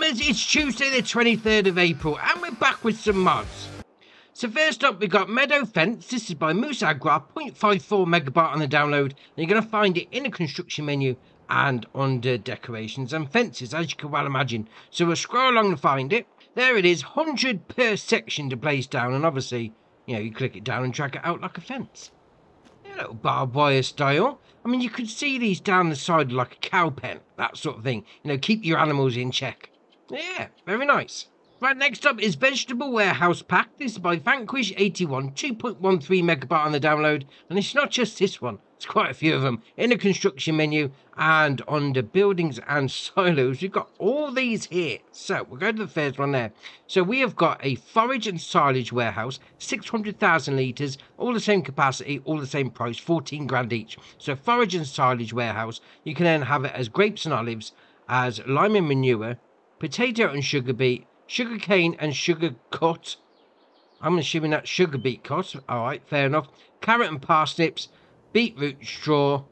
farmers, it's Tuesday the 23rd of April and we're back with some mods. So first up we got Meadow Fence. This is by Moose Agra, 0.54 megabyte on the download, and you're going to find it in the construction menu and under decorations and fences, as you can well imagine. So we'll scroll along to find it. There it is, 100 per section to place down, and obviously, you know, you click it down and drag it out like a fence. A little barbed wire style. I mean, you could see these down the side like a cow pen, that sort of thing. You know, keep your animals in check. Yeah, very nice. Right, next up is Vegetable Warehouse Pack. This is by Vanquish81, 2.13 megabyte on the download. And it's not just this one, it's quite a few of them. In the construction menu and under buildings and silos, we've got all these here. So we'll go to the first one there. So we have got a forage and silage warehouse, 600,000 litres, all the same capacity, all the same price, 14 grand each. So forage and silage warehouse, you can then have it as grapes and olives, as lime and manure, potato and sugar beet, sugar cane and sugar cut. I'm assuming that's sugar beet cut. Alright, fair enough. Carrot and parsnips, beetroot straw,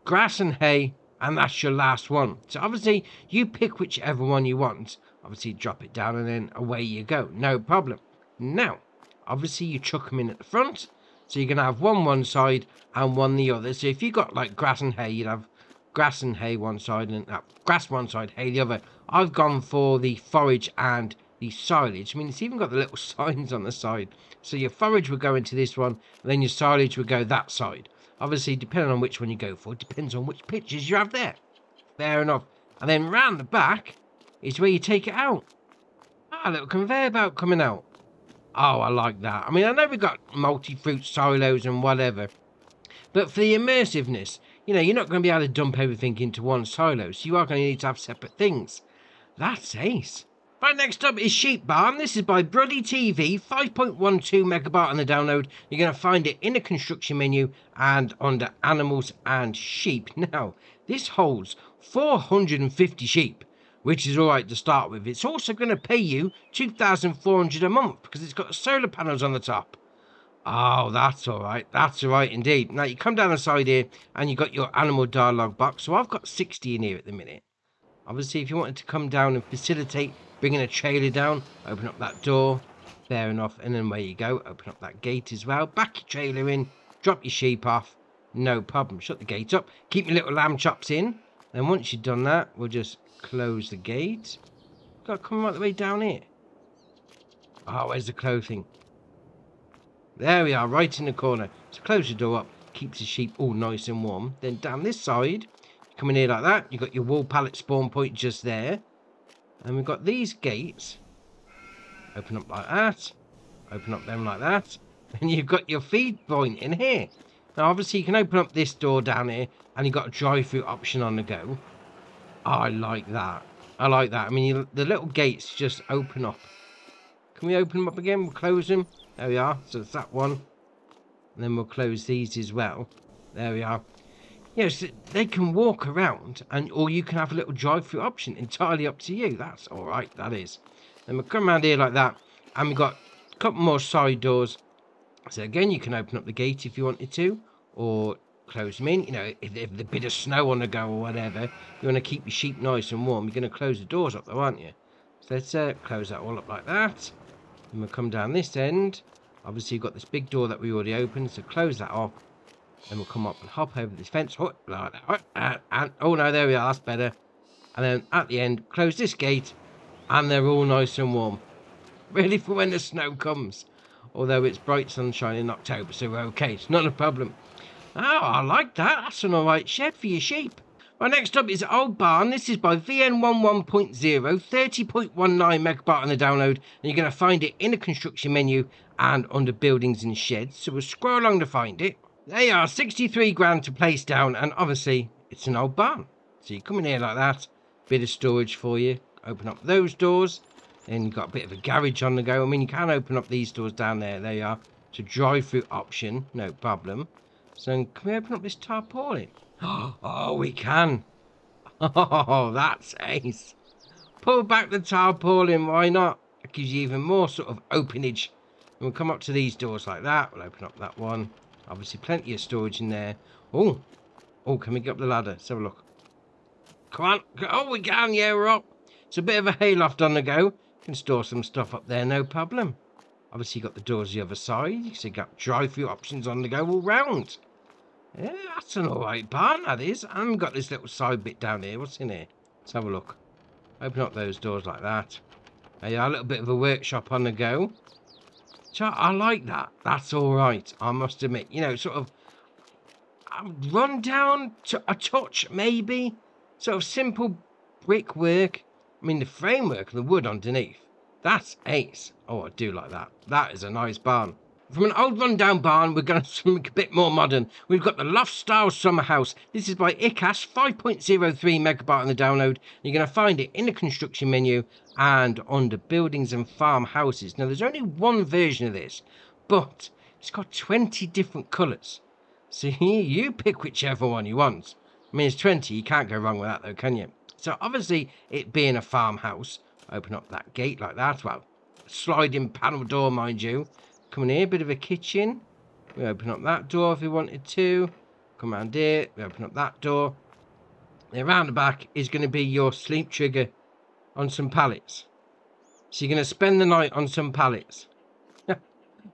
grass and hay, and that's your last one. So obviously you pick whichever one you want. Obviously drop it down and then away you go. No problem. Now, obviously you chuck them in at the front. So you're going to have one side and one the other. So if you got like grass and hay, you'd have grass and hay one side and grass one side, hay the other. I've gone for the forage and the silage. I mean, it's even got the little signs on the side. So your forage would go into this one, and then your silage would go that side. Obviously, depending on which one you go for, depends on which pictures you have there. Fair enough. And then round the back is where you take it out. Ah, a little conveyor belt coming out. Oh, I like that. I mean, I know we've got multi-fruit silos and whatever, but for the immersiveness, you know, you're not going to be able to dump everything into one silo, so you are going to need to have separate things. That's ace. Right, next up is Sheep Barn. This is by Bruddy TV, 5.12 megabyte on the download. You're going to find it in the construction menu and under animals and sheep. Now, this holds 450 sheep, which is alright to start with. It's also going to pay you 2,400 a month because it's got solar panels on the top. Oh, that's alright. That's alright indeed. Now, you come down the side here and you got your animal dialogue box. So I've got 60 in here at the minute. Obviously, if you wanted to come down and facilitate bringing a trailer down, open up that door. Fair enough. And then where you go, open up that gate as well. Back your trailer in. Drop your sheep off. No problem. Shut the gate up. Keep your little lamb chops in. Then once you've done that, we'll just close the gate. Got to come right the way down here. Oh, where's the clothing? There we are, right in the corner. So close the door up, keeps the sheep all nice and warm. Then down this side, come in here like that. You've got your wool pallet spawn point just there. And we've got these gates. Open up like that. Open up them like that. And you've got your feed point in here. Now obviously you can open up this door down here and you've got a drive-through option on the go. Oh, I like that. I like that. I mean, the little gates just open up. Can we open them up again? We'll close them. There we are. So it's that one. And then we'll close these as well. There we are. Yes, yeah, so they can walk around, or you can have a little drive-through option. Entirely up to you. That's all right. That is. Then we'll come around here like that. And we've got a couple more side doors. So again, you can open up the gate if you wanted to. Or close them in. You know, if there's a bit of snow on the go or whatever, you want to keep your sheep nice and warm, you're going to close the doors up though, aren't you? So let's close that all up like that. And we'll come down this end. Obviously, you've got this big door that we already opened, so close that off. Then we'll come up and hop over this fence. Oh, like that. And oh no, there we are. That's better. And then at the end, close this gate, and they're all nice and warm, ready for when the snow comes. Although it's bright sunshine in October, so we're okay. It's not a problem. Oh, I like that. That's an alright shed for your sheep. Right, next up is Old Barn. This is by VN11.0, 30.19 megabyte on the download. And you're going to find it in the construction menu and under buildings and sheds. So we'll scroll along to find it. They are 63 grand to place down. And obviously, it's an old barn. So you come in here like that. Bit of storage for you. Open up those doors. Then you've got a bit of a garage on the go. I mean, you can open up these doors down there. There you are. It's a drive-through option. No problem. So can we open up this tarpaulin? Oh, we can. Oh, that's ace. Pull back the tarpaulin, why not? It gives you even more sort of openage. And we'll come up to these doors like that. We'll open up that one. Obviously, plenty of storage in there. Oh, can we get up the ladder? Let's have a look. Come on. Oh, we can. Yeah, we're up. It's a bit of a hayloft on the go. You can store some stuff up there, no problem. Obviously, you've got the doors the other side, so you've got drive-through options on the go all round. Yeah, that's an alright barn, that is. And we've got this little side bit down here. What's in here? Let's have a look. Open up those doors like that. There you are, a little bit of a workshop on the go. So I like that. That's alright, I must admit. You know, sort of run down to a touch, maybe. Sort of simple brickwork. I mean, the framework and the wood underneath. That's ace. Oh, I do like that. That is a nice barn. From an old rundown barn, we're going to something a bit more modern. We've got the Loft Style Summer House. This is by Ikash, 5.03 megabyte on the download. You're going to find it in the construction menu and under buildings and farmhouses. Now, there's only one version of this, but it's got 20 different colours. So you pick whichever one you want. I mean, it's 20. You can't go wrong with that, though, can you? So, obviously, it being a farmhouse, open up that gate like that. Well, sliding panel door, mind you. Come in here, bit of a kitchen. We open up that door if we wanted to. Come around here, we open up that door. Then around the back is going to be your sleep trigger on some pallets. So you're going to spend the night on some pallets.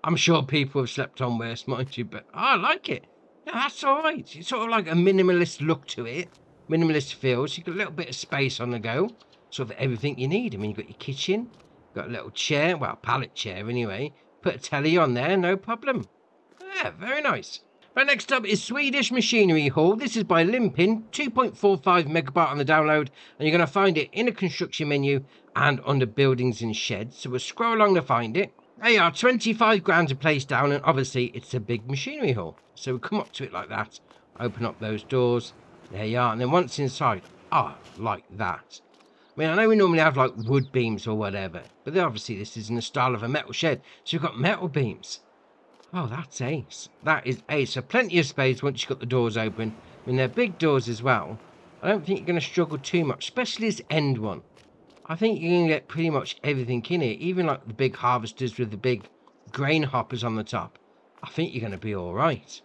I'm sure people have slept on worse, mind you, but I like it. Yeah, that's alright. It's sort of like a minimalist look to it. Minimalist feel. So you've got a little bit of space on the go. Sort of everything you need. I mean, you've got your kitchen. You've got a little chair. Well, pallet chair anyway. Put a telly on there, no problem. Yeah, very nice. Right, next up is Swedish Machinery Hall. This is by Limpin, 2.45 megabyte on the download, and you're going to find it in a construction menu and under buildings and sheds. So we'll scroll along to find it. There you are, 25 grand to place down, and obviously it's a big machinery hall. So we'll come up to it like that, open up those doors. There you are, and then once inside, like that. I mean, I know we normally have like wood beams or whatever, but obviously this is in the style of a metal shed, so you've got metal beams. Oh, that's ace. That is ace. So plenty of space once you've got the doors open. I mean, they're big doors as well. I don't think you're going to struggle too much, especially this end one. I think you're going to get pretty much everything in here, even like the big harvesters with the big grain hoppers on the top. I think you're going to be all right.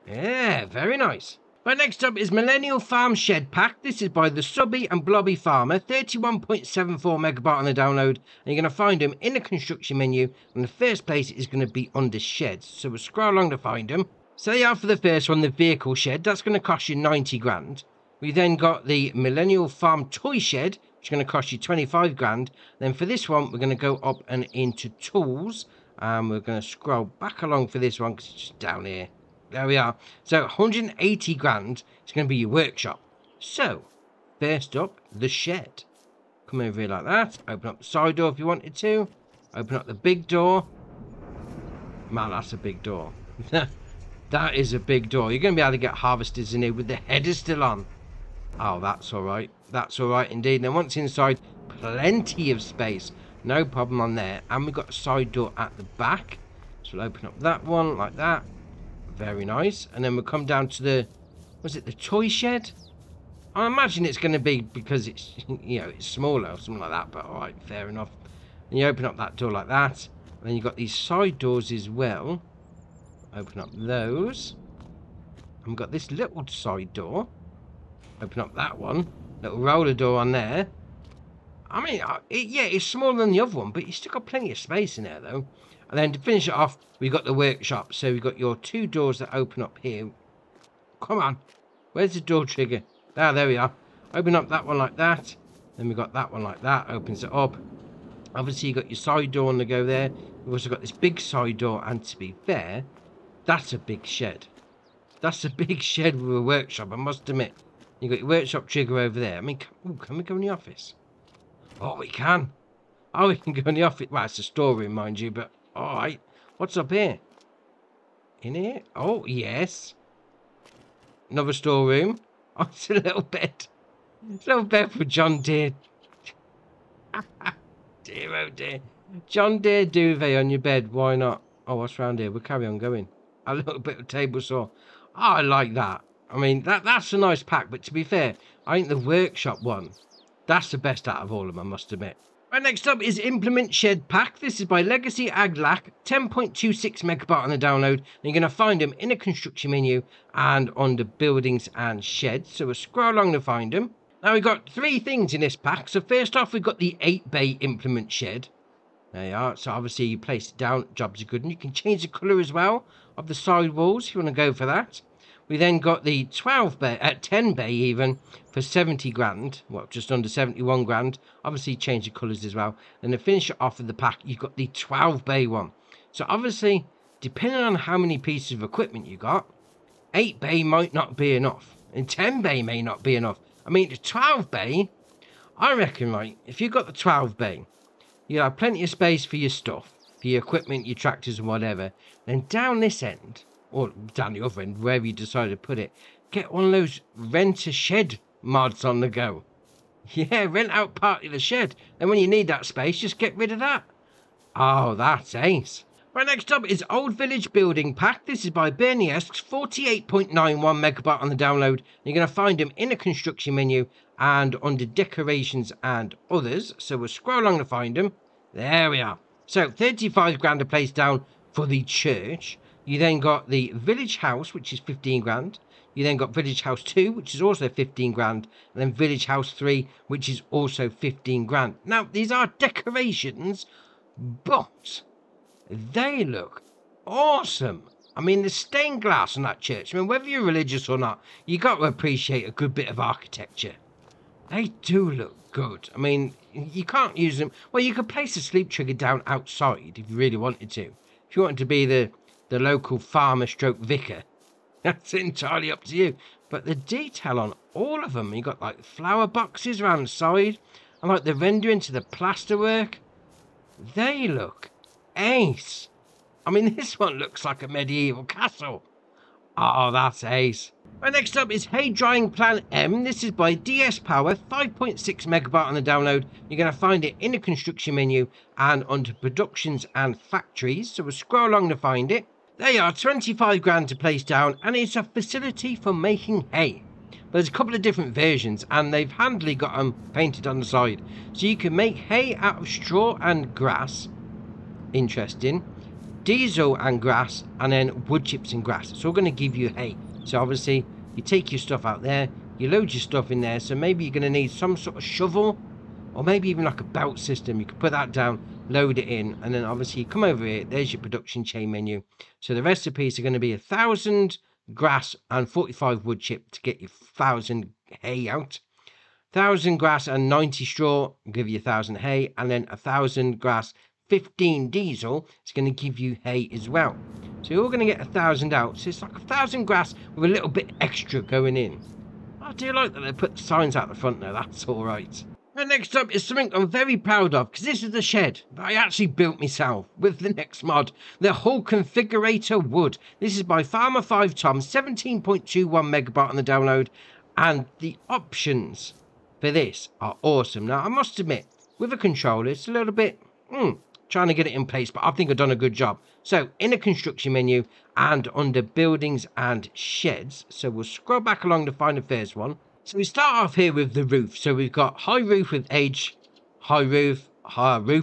Yeah, very nice. Right, next up is Millennial Farm Shed Pack. This is by the Subby and Blobby Farmer, 31.74 megabyte on the download. And you're going to find them in the construction menu. And the first place is going to be under sheds. So we'll scroll along to find them. So they are for the first one, the vehicle shed. That's going to cost you 90 grand. We then got the Millennial Farm Toy Shed, which is going to cost you 25 grand. Then for this one, we're going to go up and into tools. And we're going to scroll back along for this one because it's just down here. There we are. So 180 grand is going to be your workshop. So, first up, the shed. Come over here like that. Open up the side door if you wanted to. Open up the big door. Man, that's a big door. That is a big door. You're going to be able to get harvesters in here with the headers still on. Oh, that's alright. That's alright indeed. And then once inside, plenty of space. No problem on there. And we've got a side door at the back. So we'll open up that one like that. Very nice. And then we'll come down to the, was it the toy shed? I imagine it's going to be because it's, you know, it's smaller or something like that. But all right, fair enough. And you open up that door like that. And then you've got these side doors as well. Open up those. And we've got this little side door. Open up that one. Little roller door on there. I mean, yeah, it's smaller than the other one, but you've still got plenty of space in there, though. And then to finish it off, we've got the workshop. So we've got your two doors that open up here. Come on. Where's the door trigger? Ah, there we are. Open up that one like that. Then we've got that one like that. Opens it up. Obviously, you've got your side door on the go there. We've also got this big side door. And to be fair, that's a big shed. That's a big shed with a workshop, I must admit. You've got your workshop trigger over there. I mean, can we go in the office? Oh, we can. Oh, we can go in the office. Well, it's a storeroom, mind you, but all right. What's up here? In here? Oh, yes. Another storeroom. Oh, it's a little bed. It's a little bed for John Deere. Dear, oh dear. John Deere duvet on your bed. Why not? Oh, what's round here? We'll carry on going. A little bit of table saw. Oh, I like that. I mean, that's a nice pack. But to be fair, I think the workshop one, that's the best out of all of them, I must admit. Right, next up is Implement Shed Pack. This is by Legacy Aglac, 10.26 megabyte on the download. And you're going to find them in a construction menu and under buildings and sheds. So we'll scroll along to find them. Now we've got 3 things in this pack. So first off, we've got the 8 bay implement shed. There you are. So obviously you place it down, jobs are good. And you can change the colour as well of the side walls if you want to go for that. We then got the 12 bay, 10 bay even, for 70 grand. Well, just under 71 grand. Obviously change the colours as well. And to finish it off with the pack, you've got the 12 bay one. So obviously, depending on how many pieces of equipment you got, 8 bay might not be enough. And 10 bay may not be enough. I mean, the 12 bay, I reckon, right, if you've got the 12 bay, you have plenty of space for your stuff, for your equipment, your tractors and whatever. Then down this end, or down the other end, wherever you decide to put it, get one of those rent-a-shed mods on the go. Yeah, rent out part of the shed. And when you need that space, just get rid of that. Oh, that's ace. Right, next up is Old Village Building Pack. This is by Berniesque's, 48.91 megabyte on the download. You're going to find them in a construction menu and under decorations and others. So we'll scroll along to find them. There we are. So 35 grand to place down for the church. You then got the Village House, which is 15 grand. You then got Village House 2, which is also 15 grand. And then Village House 3, which is also 15 grand. Now, these are decorations, but they look awesome. I mean, the stained glass on that church, I mean, whether you're religious or not, you got to appreciate a good bit of architecture. They do look good. I mean, you can't use them. Well, you could place a sleep trigger down outside if you really wanted to. If you wanted to be the local farmer stroke vicar, that's entirely up to you. But the detail on all of them, you got like flower boxes around the side, and like the rendering to the plasterwork, they look ace. I mean, this one looks like a medieval castle. Oh, that's ace. Right, next up is Hay Drying Plan M. This is by DS Power, 5.6 megabyte on the download. You're going to find it in the construction menu and under productions and factories. So we'll scroll along to find it. There you are, 25 grand to place down, and it's a facility for making hay. But there's a couple of different versions, and they've handily got them painted on the side. So you can make hay out of straw and grass. Interesting. Diesel and grass, and then wood chips and grass. It's all going to give you hay. So obviously you take your stuff out there, you load your stuff in there. So maybe you're going to need some sort of shovel, or maybe even like a belt system. You can put that down, load it in, and then obviously you come over here. There's your production chain menu. So the recipes are going to be 1,000 grass and 45 wood chip to get your 1,000 hay out. 1,000 grass and 90 straw will give you 1,000 hay, and then 1,000 grass, 15 diesel is going to give you hay as well. So you're going to get 1,000 out. So it's like 1,000 grass with a little bit extra going in. I do like that they put the signs out the front there. That's all right. And next up is something I'm very proud of, because this is the shed that I actually built myself with the next mod, the Hull Configurator Wood. This is by Farmer 5 Tom, 17.21 megabyte on the download, and the options for this are awesome. Now I must admit, with a controller it's a little bit trying to get it in place, but I think I've done a good job. So in the construction menu and under buildings and sheds, so we'll scroll back along to find the first one. So we start off here with the roof. So we've got high roof with edge, high roof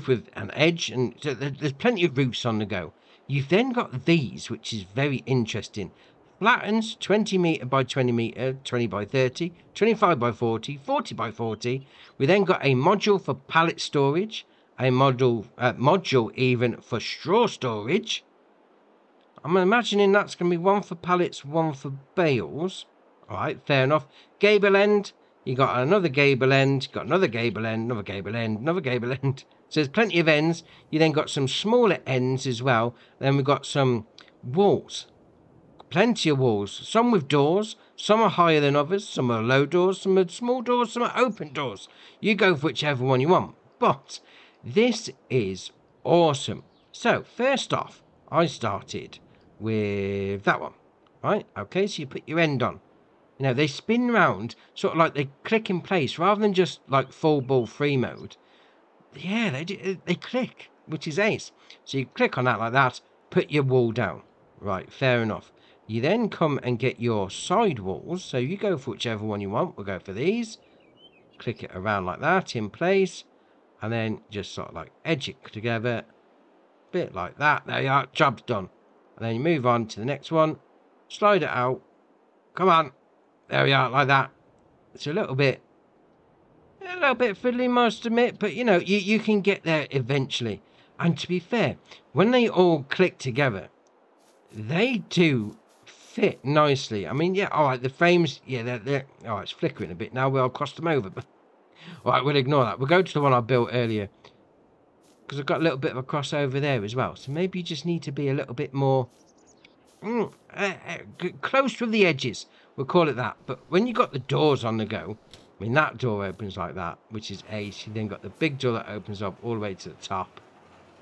with an edge, and so there's plenty of roofs on the go. You've then got these, which is very interesting. Flattens 20 meter by 20 meter, 20 by 30, 25 by 40, 40 by 40. We then got a module for pallet storage, a module even for straw storage. I'm imagining that's going to be one for pallets, one for bales. All right, fair enough. Gable end, you got another gable end, got another gable end, another gable end, another gable end. So there's plenty of ends. You then got some smaller ends as well. Then we've got some walls, plenty of walls. Some with doors, some are higher than others, some are low doors, some are small doors, some are open doors. You go for whichever one you want. But this is awesome. So first off, I started with that one. Right, okay, so you put your end on. You know, they spin round, sort of like they click in place, rather than just like full ball free mode. Yeah, they click, which is ace. So you click on that like that, put your wall down. Right, fair enough. You then come and get your side walls. So you go for whichever one you want. We'll go for these. Click it around like that, in place. And then just sort of like edge it together. Bit like that. There you are, job's done. And then you move on to the next one. Slide it out. Come on. There we are, like that. It's a little bit A little bit fiddly, must admit, but you know, you can get there eventually. And to be fair, when they all click together, they do fit nicely. I mean, yeah, all right, the frames, yeah, they're all right, it's flickering a bit now. We'll cross them over, but all right, we'll ignore that. We'll go to the one I built earlier because I've got a little bit of a crossover there as well. So maybe you just need to be a little bit more close with the edges. We'll call it that. But when you got the doors on the go, I mean, that door opens like that, which is ace. You then got the big door that opens up all the way to the top.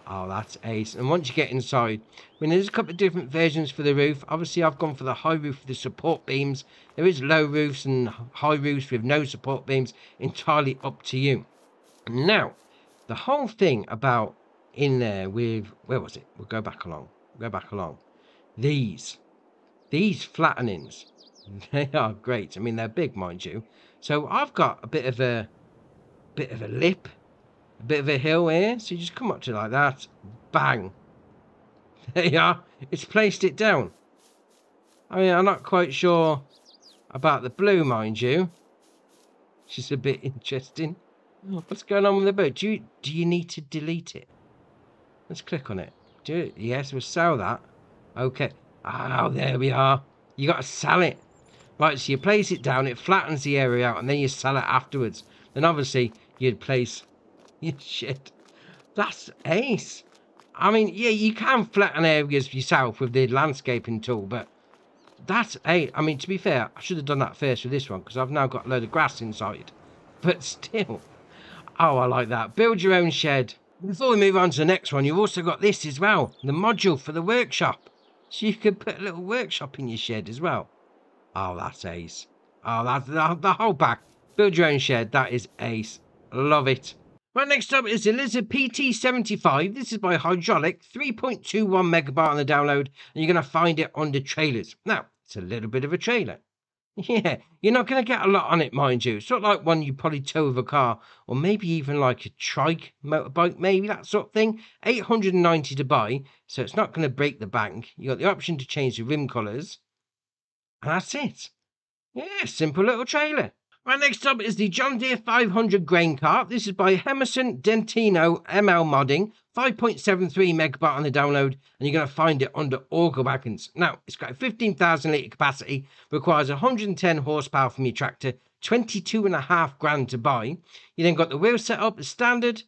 Oh, that's ace. And once you get inside, I mean, there's a couple of different versions for the roof. Obviously, I've gone for the high roof with the support beams. There is low roofs and high roofs with no support beams. Entirely up to you. Now, the whole thing about in there with, where was it? We'll go back along. Go back along. These flattenings, they are great. I mean, they're big, mind you. So I've got a bit of a lip, a bit of a hill here. So you just come up to like that, bang. There you are. It's placed it down. I mean, I'm not quite sure about the blue, mind you. It's just a bit interesting. What's going on with the boat? Do you need to delete it? Let's click on it. Do it. Yes, we'll sell that. Okay. Oh, there we are. You got to sell it. Right, so you place it down, it flattens the area out, and then you sell it afterwards. Then obviously you'd place your shit. That's ace. I mean, yeah, you can flatten areas yourself with the landscaping tool, but that's ace. I mean, to be fair, I should have done that first with this one, because I've now got a load of grass inside. But still. Oh, I like that. Build your own shed. Before we move on to the next one, you've also got this as well. The module for the workshop. So you could put a little workshop in your shed as well. Oh, that's ace. Oh, that's the whole pack. Build your own shed. That is ace. Love it. Right, next up is the Lizard PT75. This is by Hydraulic. 3.21 megabyte on the download. And you're going to find it under trailers. Now, it's a little bit of a trailer. Yeah, you're not going to get a lot on it, mind you. It's not like one you probably tow with a car, or maybe even like a trike motorbike, maybe that sort of thing. 890 to buy, so it's not going to break the bank. You got the option to change the rim colours, and that's it. Yeah, simple little trailer. Right, next up is the John Deere 500 grain cart. This is by Emerson Dentino ML Modding. 5.73 megabyte on the download, and you're going to find it under auger wagons. Now, it's got a 15,000 litre capacity, requires 110 horsepower from your tractor, 22.5 grand to buy. You then got the wheel set up as standard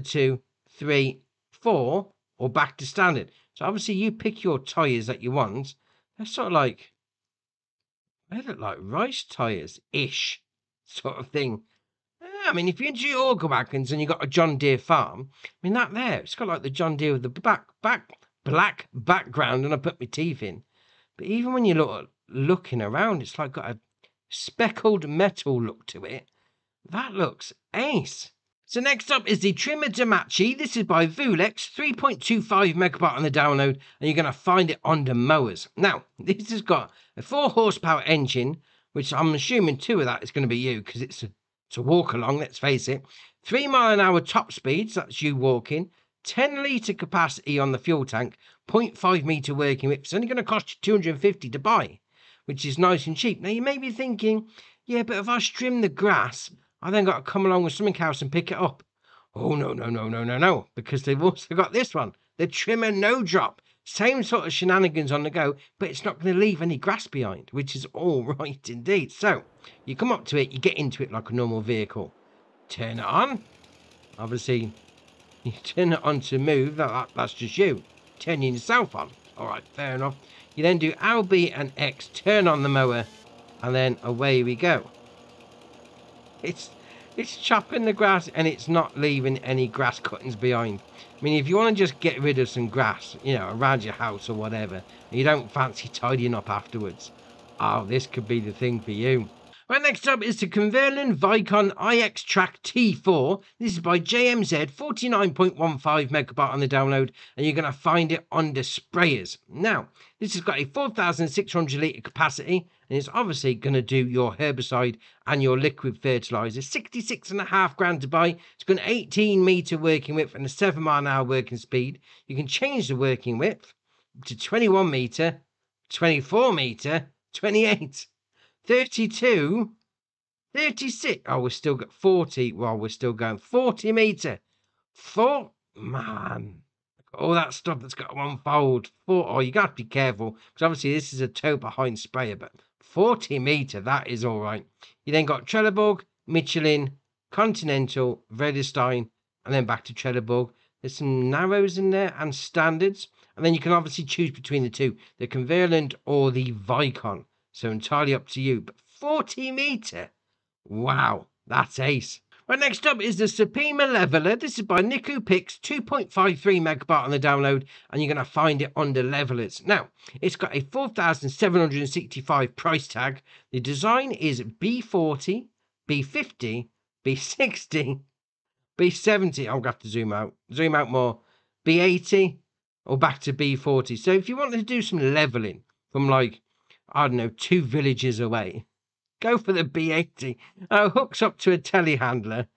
2, 3, 4, or back to standard. So obviously you pick your tyres that you want. They're sort of like, they look like rice tyres-ish sort of thing. I mean, if you're into your auger wagons and you've got a John Deere farm, I mean, that there, it's got like the John Deere with the black background, and I put my teeth in. But even when you're looking around, it's like got a speckled metal look to it. That looks ace. So next up is the Trimmer Damachi. This is by Vulex, 3.25 megabyte on the download, and you're going to find it under mowers. Now, this has got a 4 horsepower engine, which I'm assuming 2 of that is going to be you, because it's to walk along, let's face it. 3 mile an hour top speeds, that's you walking. 10 litre capacity on the fuel tank. 0.5 metre working width. It's only going to cost you 250 to buy, which is nice and cheap. Now, you may be thinking, yeah, but if I trim the grass, I then got to come along with something else and pick it up. Oh, no, because they've also got this one, the Trimmer No Drop. Same sort of shenanigans on the go, but it's not going to leave any grass behind, which is all right indeed. So, you come up to it, you get into it like a normal vehicle. Turn it on. Obviously, you turn it on to move. That's just you. Turning yourself on. All right, fair enough. You then do LB and X, turn on the mower, and then away we go. It's chopping the grass, and it's not leaving any grass cuttings behind. I mean, if you want to just get rid of some grass, you know, around your house or whatever, and you don't fancy tidying up afterwards, oh, this could be the thing for you. Right, next up is the Converlin Vicon iX Track T4. This is by JMZ, 49.15 megabyte on the download, and you're going to find it under sprayers. Now, this has got a 4,600 litre capacity, and it's obviously going to do your herbicide and your liquid fertiliser. 66.5 grand to buy. It's got an 18 metre working width and a 7 mile an hour working speed. You can change the working width to 21 metre, 24 metre, 28, 32, 36. Oh, we're still got 40. Well, we're still going 40 meter. Man. All that stuff that's got to unfold. Oh, you got to be careful because obviously this is a toe behind sprayer, but 40 meter, that is all right. You then got Trelleborg, Michelin, Continental, Vredestein, and then back to Trelleborg. There's some narrows in there and standards, and then you can obviously choose between the two, the Converland or the Vicon. So entirely up to you. But 40 meter, wow, that's ace. Right, next up is the Suprema Leveler. This is by Niku Pix, 2.53 megabyte on the download, and you're going to find it under Levelers. Now, it's got a 4,765 price tag. The design is B40, B50, B60, B70. I'm going to have to zoom out more. B80 or back to B40. So if you wanted to do some leveling from like, I don't know, 2 villages away, go for the B80. Hooks up to a telehandler.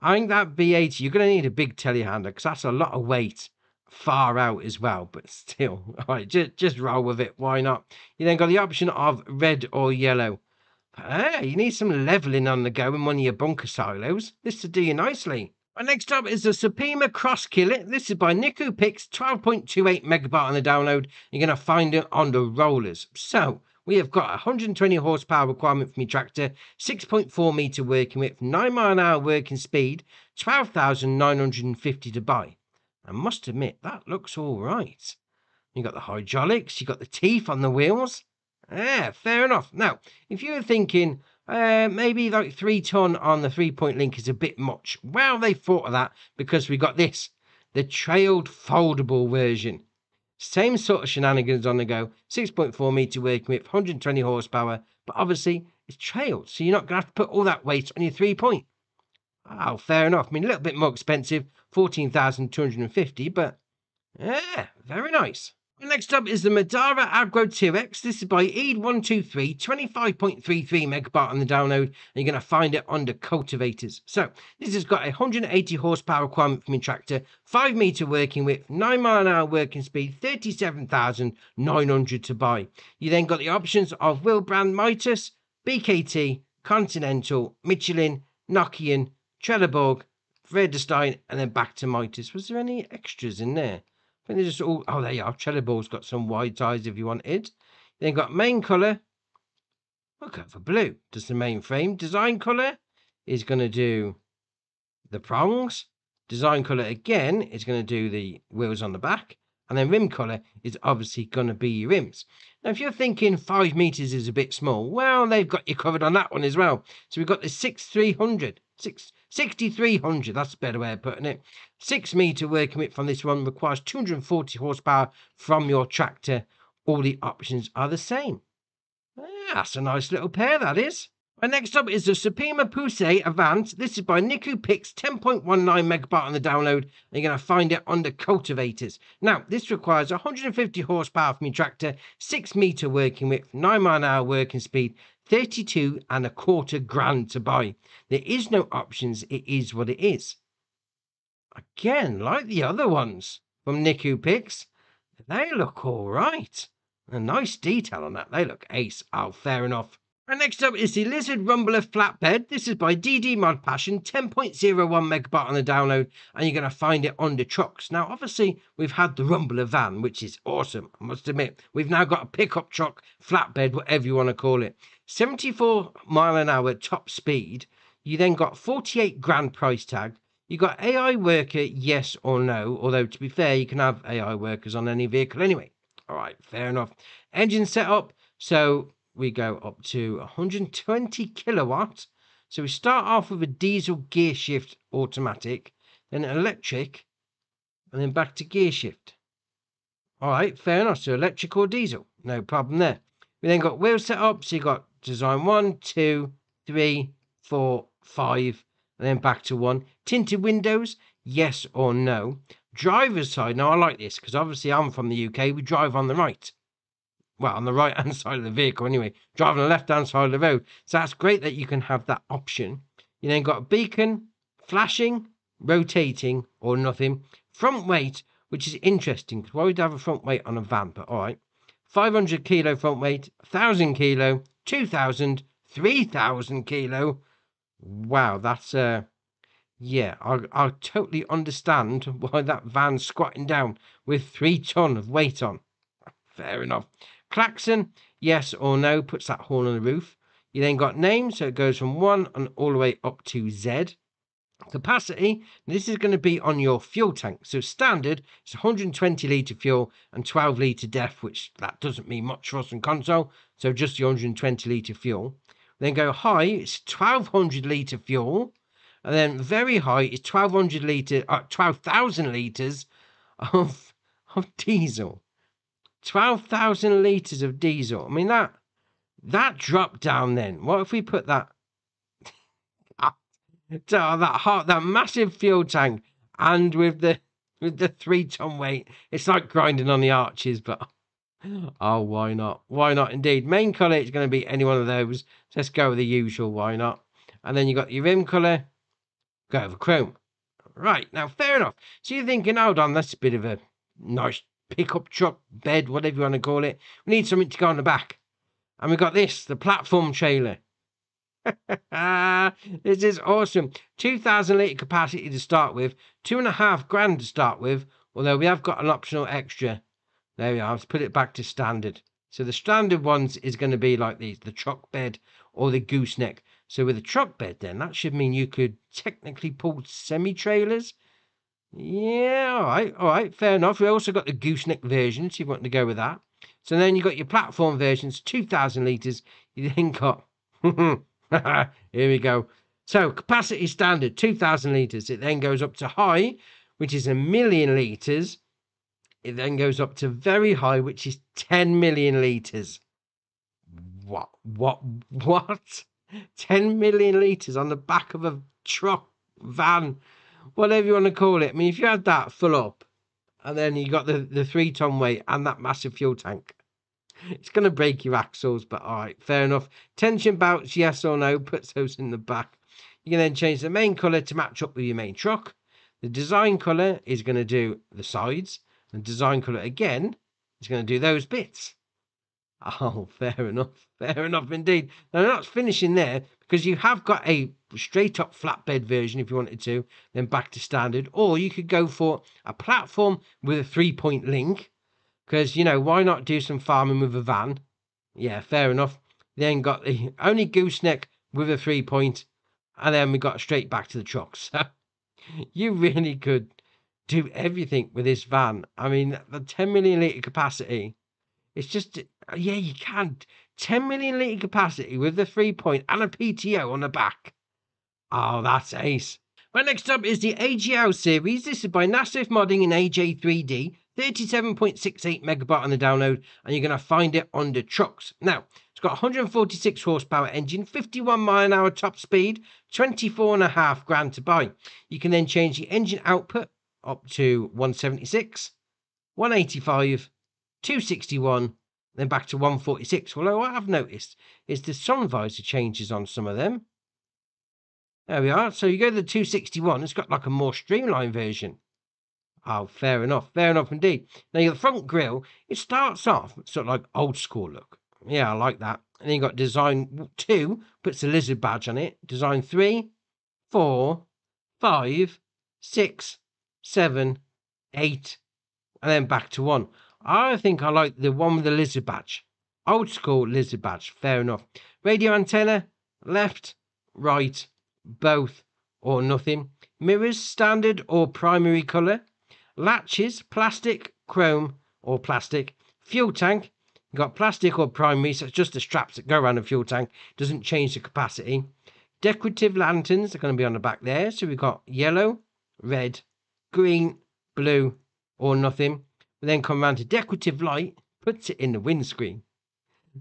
I think that B80, you're going to need a big telehandler because that's a lot of weight far out as well. But still, all right, just roll with it. Why not? You then got the option of red or yellow. You need some leveling on the go in one of your bunker silos. This will do you nicely. And next up is the Suprema Cross Killer. This is by Niku Pix, 12.28 megabyte on the download. You're going to find it on the rollers. So we have got 120 horsepower requirement from your tractor, 6.4 meter working width, 9 mile an hour working speed, 12,950 to buy. I must admit, that looks all right. You got the hydraulics, you got the teeth on the wheels. Yeah, fair enough. Now, if you were thinking maybe like 3 ton on the 3-point link is a bit much, well, they thought of that because we got this, the trailed foldable version. Same sort of shenanigans on the go, 6.4 meter working width, 120 horsepower, but obviously it's trailed, so you're not going to have to put all that weight on your 3-point. Oh, fair enough. I mean, a little bit more expensive, 14,250, but yeah, very nice. Next up is the Madara Agro 2X. This is by Eid123, 25.33 megabyte on the download, and you're going to find it under cultivators. So this has got a 180 horsepower requirement from your tractor, 5 meter working width, 9 mile an hour working speed, 37,900 to buy. You then got the options of Wilbrand Mitas, BKT, Continental, Michelin, Nokian, Trelleborg, Vredestein, and then back to Mitas. Was there any extras in there? I think they're just all, oh, there you are. Trelleborg's got some wide ties if you wanted. Then got main colour. We'll go for blue. Does the main frame. Design colour is going to do the prongs. Design colour again is going to do the wheels on the back. And then rim colour is obviously going to be your rims. Now, if you're thinking 5 meters is a bit small, well, they've got you covered on that one as well. So we've got the 6300, that's a better way of putting it. 6 meter working width from this one requires 240 horsepower from your tractor. All the options are the same. That's a nice little pair, that is. And next up is the Suprema Poussey Avant. This is by Niku Pix, 10.19 megabyte on the download, and you're going to find it under cultivators. Now, this requires 150 horsepower from your tractor, 6 meter working width, 9 mile an hour working speed, 32.25 grand to buy. There is no options, it is what it is. Again, like the other ones from Niku Pix, they look all right. A nice detail on that, they look ace. Oh, fair enough. And next up is the Lizard Rumbler Flatbed. This is by DD Mod Passion, 10.01 megabyte on the download, and you're going to find it under trucks. Now, obviously, we've had the Rumbler van, which is awesome, I must admit. We've now got a pickup truck, flatbed, whatever you want to call it. 74 mile an hour top speed. You then got 48 grand price tag. You got AI worker, yes or no, although to be fair, you can have AI workers on any vehicle anyway. All right, fair enough. Engine setup, so we go up to 120 kilowatt. So we start off with a diesel gear shift automatic, then electric, and then back to gear shift. All right, fair enough. So electric or diesel, no problem there. We then got wheel setup. So you got design 1, 2, 3, 4, 5, and then back to 1. Tinted windows, yes or no. Driver's side. Now I like this because obviously I'm from the UK. We drive on the right. Well, on the right-hand side of the vehicle anyway, driving on the left-hand side of the road. So that's great that you can have that option. You then got a beacon, flashing, rotating, or nothing. Front weight, which is interesting, because why would you have a front weight on a van? But all right. 500 kilo front weight, 1,000 kilo, 2,000, 3,000 kilo, Wow, that's yeah, I totally understand why that van's squatting down with 3 ton of weight on. Fair enough. Klaxon, yes or no, puts that horn on the roof. You then got name, so it goes from 1 and all the way up to Z. Capacity, this is going to be on your fuel tank. So standard, it's 120 litre fuel and 12 litre def, which that doesn't mean much for us in console. So just the 120 litre fuel. Then go high, it's 1200 litre fuel. And then very high is 12,000 litres of diesel. 12,000 litres of diesel. I mean, that drop down then. What if we put that that massive fuel tank and with the 3 ton weight? It's like grinding on the arches, but oh, why not? Why not indeed? Main colour is going to be any one of those. So let's go with the usual, why not? And then you got your rim colour, go over chrome. Right, now fair enough. So you're thinking, hold on, that's a bit of a nice pickup truck bed, whatever you want to call it. We need something to go on the back. And we got this, the platform trailer. This is awesome. 2,000 litre capacity to start with, 2.5 grand to start with, although we have got an optional extra. There we are. Let's put it back to standard. So the standard ones is going to be like these, the truck bed or the gooseneck. So with a truck bed then, that should mean you could technically pull semi-trailers. Yeah, all right, fair enough. We also got the gooseneck version, so you want to go with that. So then you got your platform versions, 2,000 litres. You then got, here we go. So capacity standard, 2,000 litres. It then goes up to high, which is 1,000,000 litres. It then goes up to very high, which is 10 million litres. What? 10 million litres on the back of a truck, van, whatever you want to call it. I mean, if you had that full up, and then you got the 3 ton weight and that massive fuel tank, it's going to break your axles, but all right, fair enough. Tension belts, yes or no, puts those in the back. You can then change the main colour to match up with your main truck. The design colour is going to do the sides. The design colour again is going to do those bits. Oh, fair enough indeed. Now, that's finishing there because you have got a straight up flatbed version if you wanted to, then back to standard, or you could go for a platform with a 3-point link because, you know, why not do some farming with a van? Yeah, fair enough. Then got the only gooseneck with a 3-point, and then we got straight back to the trucks. So you really could do everything with this van. I mean, the 10 million litre capacity. It's just, yeah, you can. 10 million litre capacity with the 3-point and a PTO on the back. Oh, that's ace. Right, next up is the AGL series. This is by Nassif Modding in AJ3D. 37.68 megabyte on the download, and you're going to find it under trucks. Now, it's got 146 horsepower engine, 51 mile an hour top speed, 24.5 grand to buy. You can then change the engine output up to 176, 185, 261, then back to 146. Although what I've noticed is the sun visor changes on some of them. There we are. So you go to the 261, it's got like a more streamlined version. Oh, fair enough indeed. Now your front grille, it starts off sort of like old school look. Yeah, I like that. And then you got design 2, puts the lizard badge on it. Design 3, 4, 5, 6, 7, 8, and then back to 1. I think I like the one with the lizard badge. Old school lizard badge, fair enough. Radio antenna, left, right, both or nothing. Mirrors, standard or primary colour. Latches, plastic, chrome or plastic. Fuel tank, you got plastic or primary, so it's just the straps that go around the fuel tank. Doesn't change the capacity. Decorative lanterns are going to be on the back there. So we've got yellow, red, green, blue or nothing. We then come around to decorative light, puts it in the windscreen.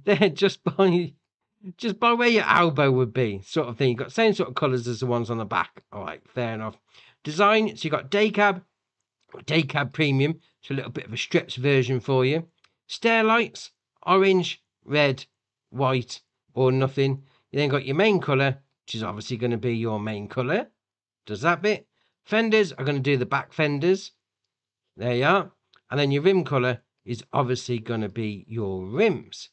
There, just by where your elbow would be, sort of thing. You've got the same sort of colours as the ones on the back. All right, fair enough. Design, so you've got day cab premium, so a little bit of a stretched version for you. Stair lights, orange, red, white, or nothing. You then got your main colour, which is obviously going to be your main colour. Does that bit. Fenders are going to do the back fenders. There you are. And then your rim colour is obviously going to be your rims.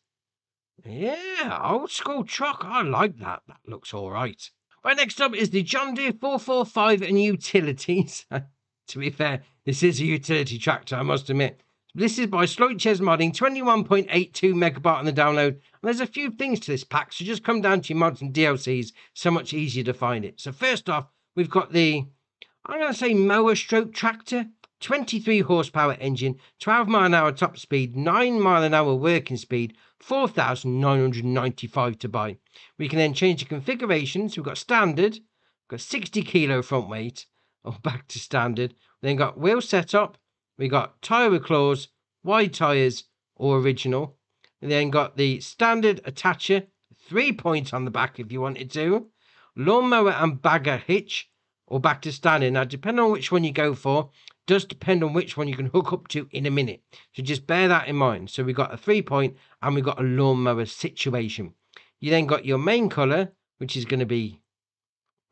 Yeah, old school truck. I like that. That looks all right. Right, next up is the John Deere 445 and utilities. To be fair, this is a utility tractor, I must admit. This is by Sloitches Modding, 21.82 megabyte on the download. And there's a few things to this pack, so just come down to your mods and DLCs, so much easier to find it. So first off, we've got the, I'm going to say mower stroke tractor, 23 horsepower engine, 12 mile an hour top speed, 9 mile an hour working speed, 4,995 to buy. We can then change the configurations. We've got standard, we've got 60 kilo front weight, or back to standard. Then got wheel setup, we got tyre with claws, wide tyres or original. And then got the standard attacher, 3 points on the back if you wanted to. Lawnmower and bagger hitch, or back to standard. Now, depending on which one you go for, does depend on which one you can hook up to in a minute. So just bear that in mind. So we got a 3 point and we got a lawnmower situation. You then got your main colour, which is going to be,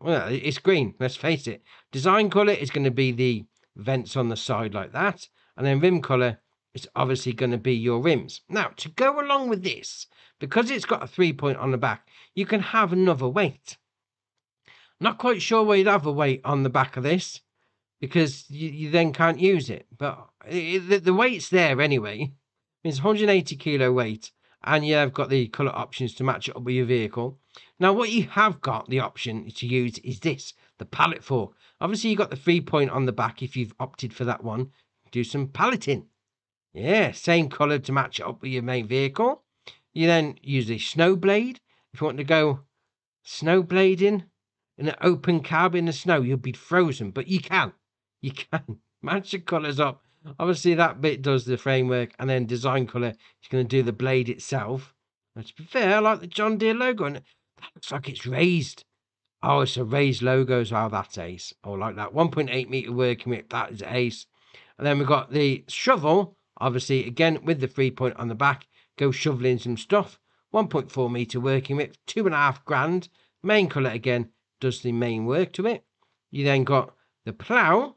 well, it's green, let's face it. Design colour is going to be the vents on the side like that. And then rim colour is obviously going to be your rims. Now, to go along with this, because it's got a 3 point on the back, you can have another weight. Not quite sure where you'd have a weight on the back of this, because you then can't use it. But the weight's there anyway. It's 180 kilo weight, and you've got the colour options to match it up with your vehicle. Now, what you have got the option to use is this, the pallet fork. Obviously, you've got the 3 point on the back if you've opted for that one. Do some palleting. Yeah, same colour to match it up with your main vehicle. You then use a snow blade. If you want to go snow blading in an open cab in the snow, you'll be frozen, but you can. You can match the colours up. Obviously, that bit does the framework, and then design colour is going to do the blade itself. And to be fair, I like the John Deere logo, and that looks like it's raised. Oh, it's a raised logo as well. That's ace. Oh, like that. 1.8 metre working width. That is ace. And then we've got the shovel. Obviously, again, with the 3 point on the back, go shoveling some stuff. 1.4 metre working width. 2.5 grand. Main colour again does the main work to it. You then got the plough.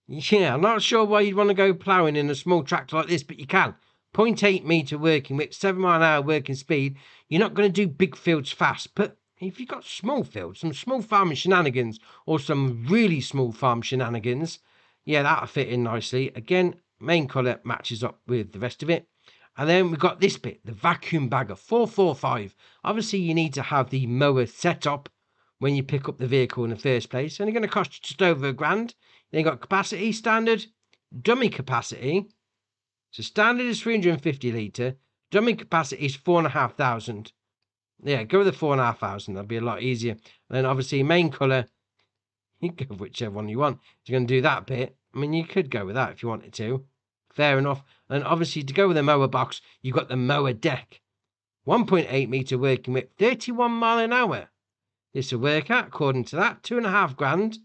Yeah, I'm not sure why you'd want to go ploughing in a small tractor like this, but you can. 0.8 metre working width, 7 mile an hour working speed. You're not going to do big fields fast, but if you've got small fields, some small farming shenanigans, or some really small farm shenanigans, yeah, that'll fit in nicely. Again, main colour matches up with the rest of it. And then we've got this bit, the vacuum bagger, 445. Obviously, you need to have the mower set up when you pick up the vehicle in the first place. Only going to cost you just over £1,000. Then you've got capacity, standard, dummy capacity. So standard is 350 litre. Dummy capacity is 4,500. Yeah, go with the 4,500. That'll be a lot easier. And then obviously main colour, you can go with whichever one you want. If you're going to do that bit, I mean, you could go with that if you wanted to. Fair enough. And obviously to go with the mower box, you've got the mower deck. 1.8 metre working width, 31 mile an hour. This will work out according to that. 2.5 grand.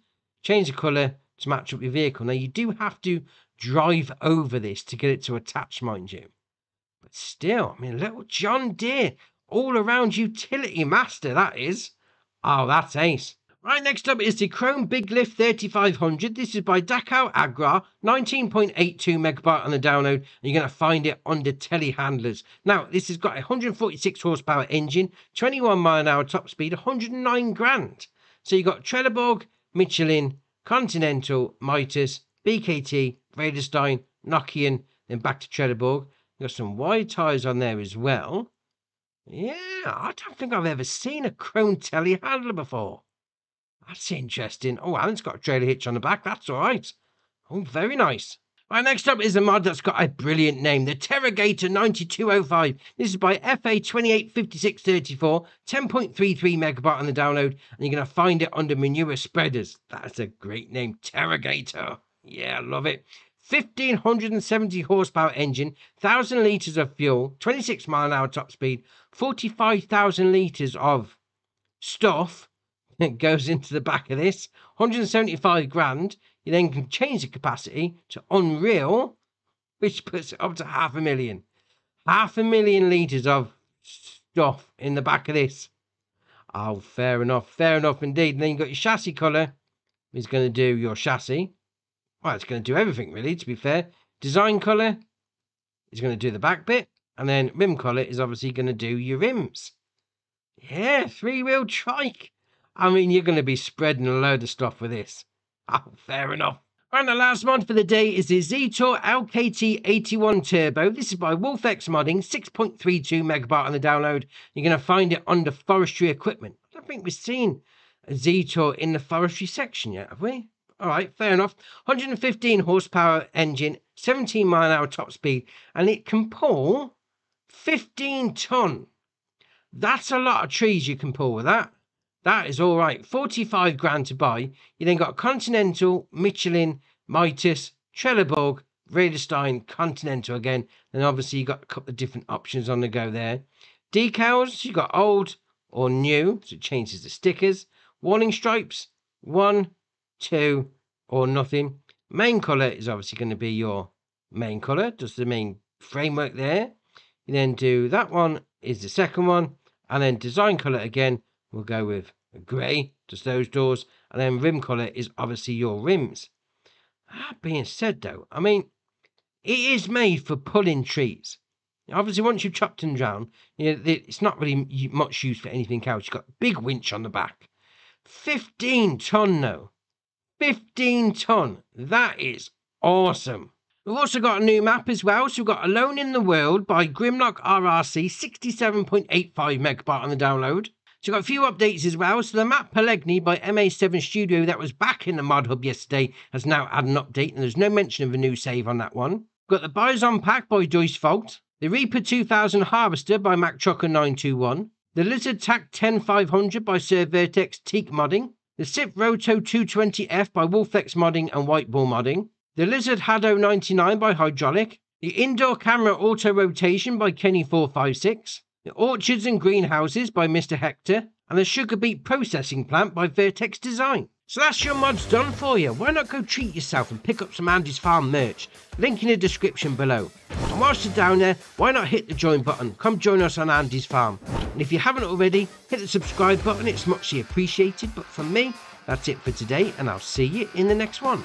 Change the colour to match up your vehicle. Now, you do have to drive over this to get it to attach, mind you. But still, I mean, little John Deere, all-around utility master, that is. Oh, that's ace. Right, next up is the Chrome Big Lift 3500. This is by Dachau Agra, 19.82 megabyte on the download, and you're going to find it under telehandlers. Now, this has got a 146 horsepower engine, 21 mile an hour top speed, 109 grand. So you've got Trelleborg, Michelin, Continental, Mitas, BKT, Vredestein, Nokian, then back to Trelleborg. Got some wide tyres on there as well. Yeah, I don't think I've ever seen a chrome telehandler before. That's interesting. Oh, and it's got a trailer hitch on the back. That's all right. Oh, very nice. Right, next up is a mod that's got a brilliant name, the Terragator 9205. This is by FA285634, 10.33 megabyte on the download, and you're going to find it under manure spreaders. That's a great name, Terragator. Yeah, I love it. 1,570 horsepower engine, 1,000 litres of fuel, 26 mile an hour top speed, 45,000 litres of stuff. It goes into the back of this, 175 grand. You then can change the capacity to unreal, which puts it up to 500,000. 500,000 litres of stuff in the back of this. Oh, fair enough indeed. And then you've got your chassis colour. It's going to do your chassis. Well, it's going to do everything really, to be fair. Design colour is going to do the back bit. And then rim colour is obviously going to do your rims. Yeah, three-wheel trike. I mean, you're going to be spreading a load of stuff with this. Oh, fair enough. And the last mod for the day is the Z-Tour LKT81 Turbo. This is by Wolfx Modding, 6.32 megabyte on the download. You're going to find it under forestry equipment. I don't think we've seen a Z-Tour in the forestry section yet, have we? All right, fair enough. 115 horsepower engine, 17 mile an hour top speed, and it can pull 15 ton. That's a lot of trees you can pull with that. That is all right. 45 grand to buy. You then got Continental, Michelin, Mitas, Trelleborg, Raderstein, Continental again. Then obviously you got a couple of different options on the go there. Decals, you got old or new, so it changes the stickers. Warning stripes, 1, 2, or nothing. Main colour is obviously going to be your main colour, just the main framework there. You then do that one is the second one, and then design colour again. We'll go with grey, just those doors, and then rim colour is obviously your rims. That being said though, I mean, it is made for pulling trees. Obviously, once you've chopped them down, you know, it's not really much use for anything else. You've got a big winch on the back. 15 ton though. 15 ton. That is awesome. We've also got a new map as well. So we've got Alone in the World by Grimlock RRC, 67.85 megabyte on the download. So we've got a few updates as well. So the map Pelegni by MA7 Studio that was back in the mod hub yesterday has now had an update, and there's no mention of a new save on that one. We've got the Bison Pack by Joyce Fault, the Reaper 2000 Harvester by MacTrucker921, the Lizard Tac 10500 by Sir Vertex Teak Modding, the SIP Roto 220F by Wolfx Modding and White Bull Modding, the Lizard Haddo 99 by Hydraulic, the Indoor Camera Auto Rotation by Kenny456, the Orchards and Greenhouses by Mr. Hector, and the Sugar Beet Processing Plant by Vertex Design. So that's your mods done for you. Why not go treat yourself and pick up some Andy's Farm merch? Link in the description below. And whilst you're down there, why not hit the join button? Come join us on Andy's Farm. And if you haven't already, hit the subscribe button. It's muchly appreciated. But from me, that's it for today, and I'll see you in the next one.